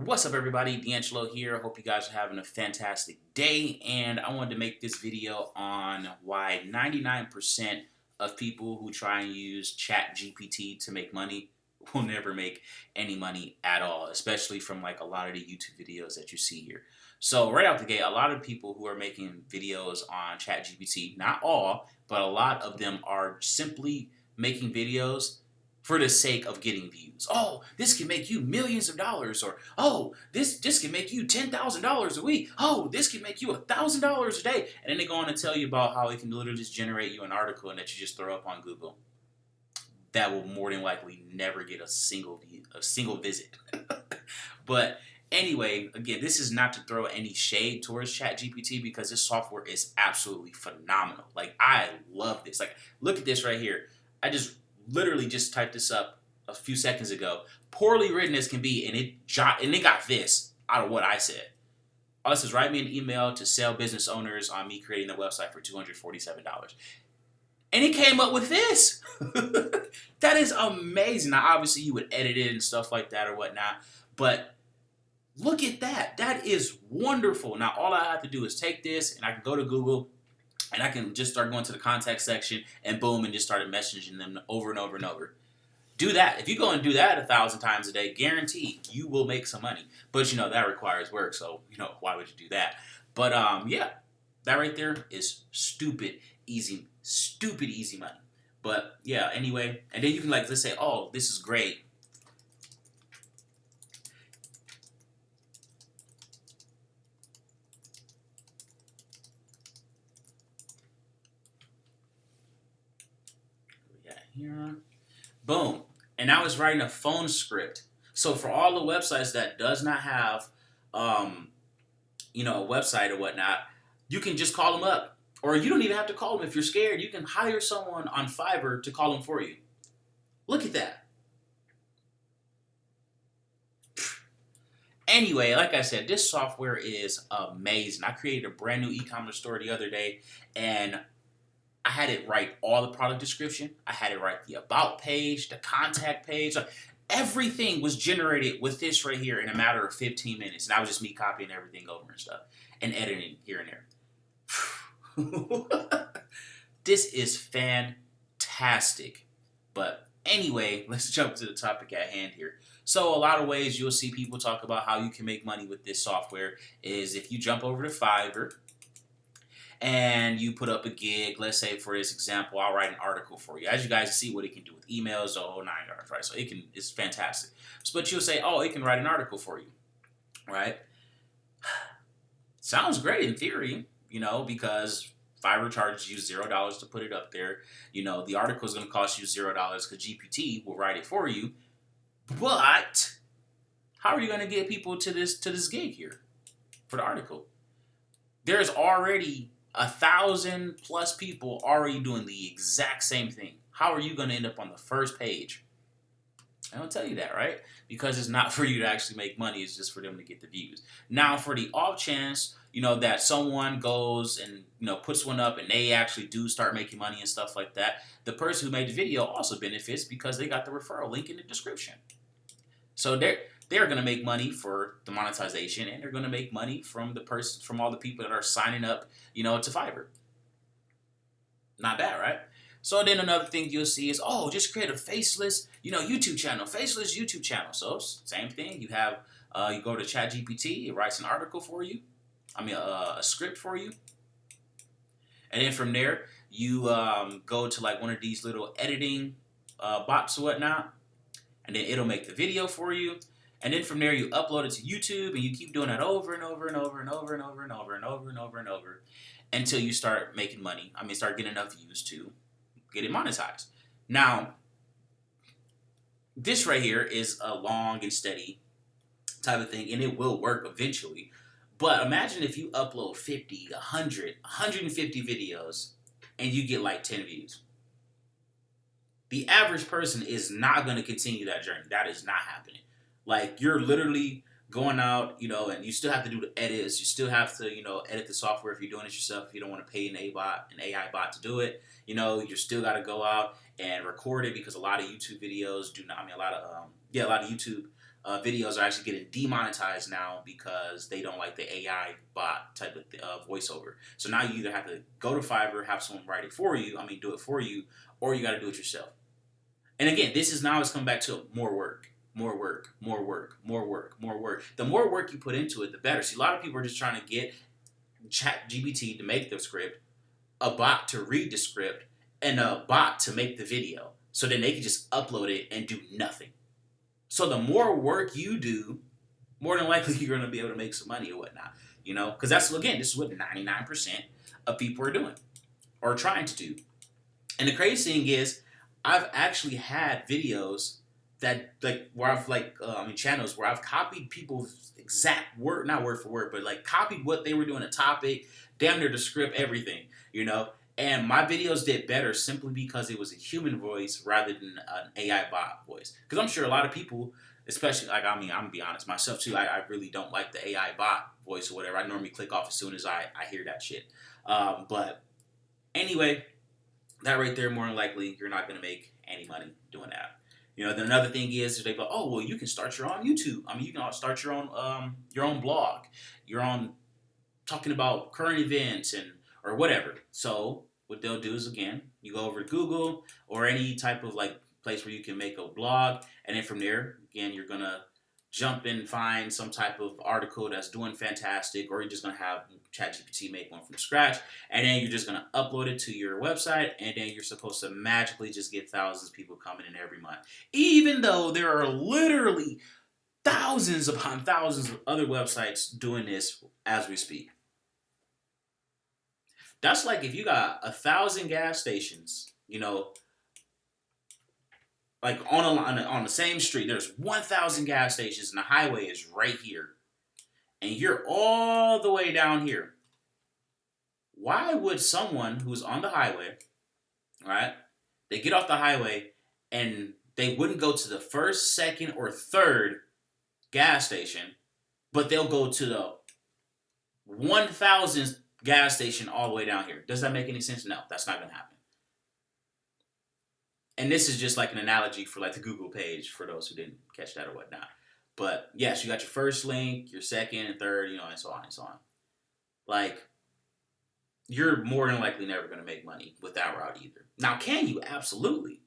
What's up, everybody? DeAngelo here. I hope you guys are having a fantastic day, and I wanted to make this video on why 99% of people who try and use ChatGPT to make money will never make any money at all, especially from like a lot of the YouTube videos that you see here. So right out the gate, a lot of people who are making videos on ChatGPT, not all, but a lot of them are simply making videos for the sake of getting views. Oh, this can make you millions of dollars, or oh, this can make you $10,000 a week. Oh, this can make you $1,000 a day, and then they go on to tell you about how it can literally just generate you an article and that you just throw up on Google. That will more than likely never get a single visit. But anyway, again, this is not to throw any shade towards ChatGPT because this software is absolutely phenomenal. Like, I love this. Like, look at this right here. I just literally just typed this up a few seconds ago. Poorly written as can be, and it got this out of what I said. All this is write me an email to sell business owners on me creating their website for $247. And it came up with this. That is amazing. Now, obviously, you would edit it and stuff like that or whatnot, but look at that. That is wonderful. Now, all I have to do is take this, and I can go to Google, and I can just start going to the contact section, and boom, and just started messaging them over and over and over. Do that. If you go and do that 1,000 times a day, guaranteed you will make some money. But, that requires work, so, why would you do that? But, yeah, that right there is stupid easy money. But, yeah, anyway, and then you can, let's say, oh, this is great. Here. Boom. And now it's writing a phone script. So for all the websites that does not have, a website or whatnot, you can just call them up. Or you don't even have to call them if you're scared. You can hire someone on Fiverr to call them for you. Look at that. Anyway, like I said, this software is amazing. I created a brand new e-commerce store the other day, and I had it write all the product description. I had it write the about page, the contact page. Everything was generated with this right here in a matter of 15 minutes. And that was just me copying everything over and stuff and editing here and there. This is fantastic. But anyway, let's jump to the topic at hand here. So a lot of ways you'll see people talk about how you can make money with this software is if you jump over to Fiverr, and you put up a gig. Let's say, for this example, I'll write an article for you. As you guys see what it can do with emails, the whole 9 yards, right? So it's fantastic. But you'll say, oh, it can write an article for you, right? Sounds great in theory, because Fiverr charges you $0 to put it up there. The article is going to cost you $0 because GPT will write it for you. But how are you going to get people to this gig here for the article? There's already 1,000+ people already doing the exact same thing. How are you going to end up on the first page? I don't tell you that, right? Because it's not for you to actually make money. It's just for them to get the views. Now, for the off chance, that someone goes and, puts one up and they actually do start making money and stuff like that, the person who made the video also benefits because they got the referral link in the description. So they're going to make money for the monetization, and they're going to make money from all the people that are signing up, to Fiverr. Not bad, right? So then another thing you'll see is, oh, just create a faceless, YouTube channel, So same thing. You have, you go to ChatGPT, it writes an article for you. A script for you. And then from there, you go to one of these little editing bots or whatnot, and then it'll make the video for you. And then from there, you upload it to YouTube, and you keep doing that over and over and over and over and over and over and over and over and over until you start making money. Start getting enough views to get it monetized. Now, this right here is a long and steady type of thing, and it will work eventually. But imagine if you upload 50, 100, 150 videos, and you get 10 views. The average person is not going to continue that journey. That is not happening. You're literally going out, and you still have to do the edits. You still have to, edit the software if you're doing it yourself. If you don't want to pay an AI bot to do it, you still got to go out and record it because a lot of YouTube videos do not. A lot of YouTube videos are actually getting demonetized now because they don't like the AI bot type of voiceover. So now you either have to go to Fiverr, have someone write it for you, do it for you, or you got to do it yourself. And again, this is now it's come back to more work, more work, more work, more work, more work. The more work you put into it, the better. See, a lot of people are just trying to get ChatGPT to make the script, a bot to read the script, and a bot to make the video. So then they can just upload it and do nothing. So the more work you do, more than likely you're going to be able to make some money or whatnot. Because this is what 99% of people are doing or trying to do. And the crazy thing is, I've actually had videos that where I've channels where I've copied people's exact word, not word for word, but copied what they were doing, a topic, damn near the script, everything. And my videos did better simply because it was a human voice rather than an AI bot voice. Because I'm sure a lot of people, especially I'm gonna be honest, myself too, I really don't like the AI bot voice or whatever. I normally click off as soon as I hear that shit. But anyway, that right there, more than likely, you're not gonna make any money doing that. Then another thing is they go, oh well, you can start your own YouTube. You can start your own blog, your own talking about current events or whatever. So what they'll do is, again, you go over to Google or any type of place where you can make a blog, and then from there, again, you're gonna jump and find some type of article that's doing fantastic, or you're just gonna have ChatGPT make one from scratch, and then you're just gonna upload it to your website, and then you're supposed to magically just get thousands of people coming in every month, even though there are literally thousands upon thousands of other websites doing this as we speak. That's like if you got 1,000 gas stations, on the same street, there's 1,000 gas stations, and the highway is right here, and you're all the way down here. Why would someone who's on the highway, right? They get off the highway, and they wouldn't go to the first, second, or third gas station, but they'll go to the 1,000th gas station all the way down here. Does that make any sense? No, that's not going to happen. And this is just like an analogy for the Google page for those who didn't catch that or whatnot. But yes, you got your first link, your second and third, and so on and so on. You're more than likely never going to make money with that route either. Now, can you? Absolutely.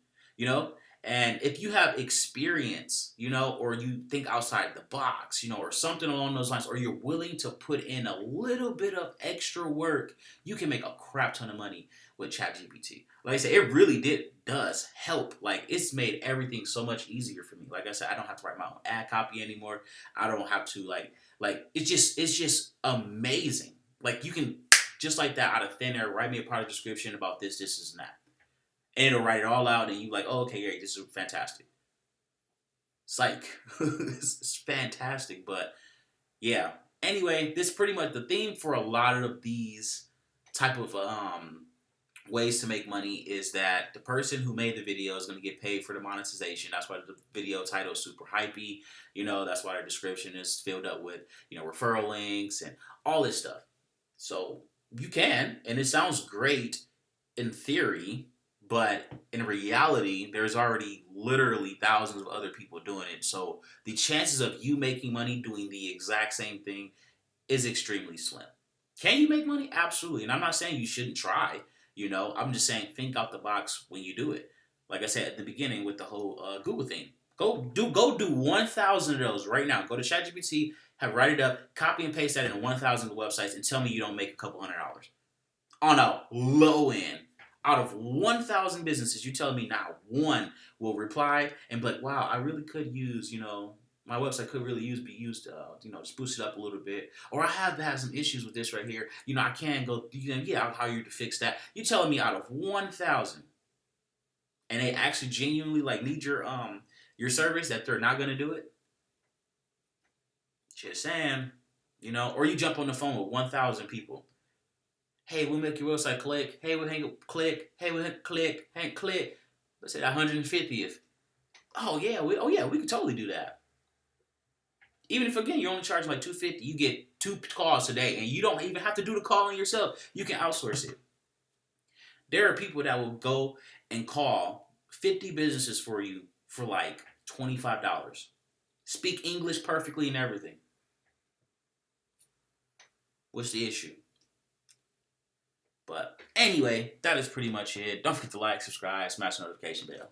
And if you have experience, or you think outside the box, or something along those lines, or you're willing to put in a little bit of extra work, you can make a crap ton of money with ChatGPT. Like I said, it really does help. It's made everything so much easier for me. Like I said, I don't have to write my own ad copy anymore. I don't have to it's just amazing. You can just like that out of thin air write me a product description about this, and that. And it'll write it all out, and you oh, okay, great, this is fantastic. It's it's fantastic, but yeah. Anyway, this is pretty much the theme for a lot of these type of ways to make money is that the person who made the video is going to get paid for the monetization. That's why the video title is super hypey. That's why the description is filled up with, referral links and all this stuff. So you can, and it sounds great in theory, but in reality, there's already literally thousands of other people doing it. So the chances of you making money doing the exact same thing is extremely slim. Can you make money? Absolutely. And I'm not saying you shouldn't try. I'm just saying think out the box when you do it. Like I said at the beginning with the whole Google thing. Go do 1,000 of those right now. Go to ChatGPT, write it up, copy and paste that in 1,000 websites, and tell me you don't make a couple $100 on a low end. Out of 1,000 businesses, you tell me not one will reply and be like, wow, I really could use, my website could really be used, just boost it up a little bit. Or I have had some issues with this right here. I can go, I'll hire you to fix that. You telling me out of 1,000, and they actually genuinely need your service, that they're not gonna do it? Just saying, Or you jump on the phone with 1,000 people. Hey, we'll make your website click. Hey, we'll hang up, click. Hey, we'll click. Hey, click. Let's say that 150th. Oh yeah, we could totally do that. Even if again you're only charging $250, you get 2 calls today, and you don't even have to do the calling yourself. You can outsource it. There are people that will go and call 50 businesses for you for $25. Speak English perfectly and everything. What's the issue? But anyway, that is pretty much it. Don't forget to like, subscribe, smash the notification bell.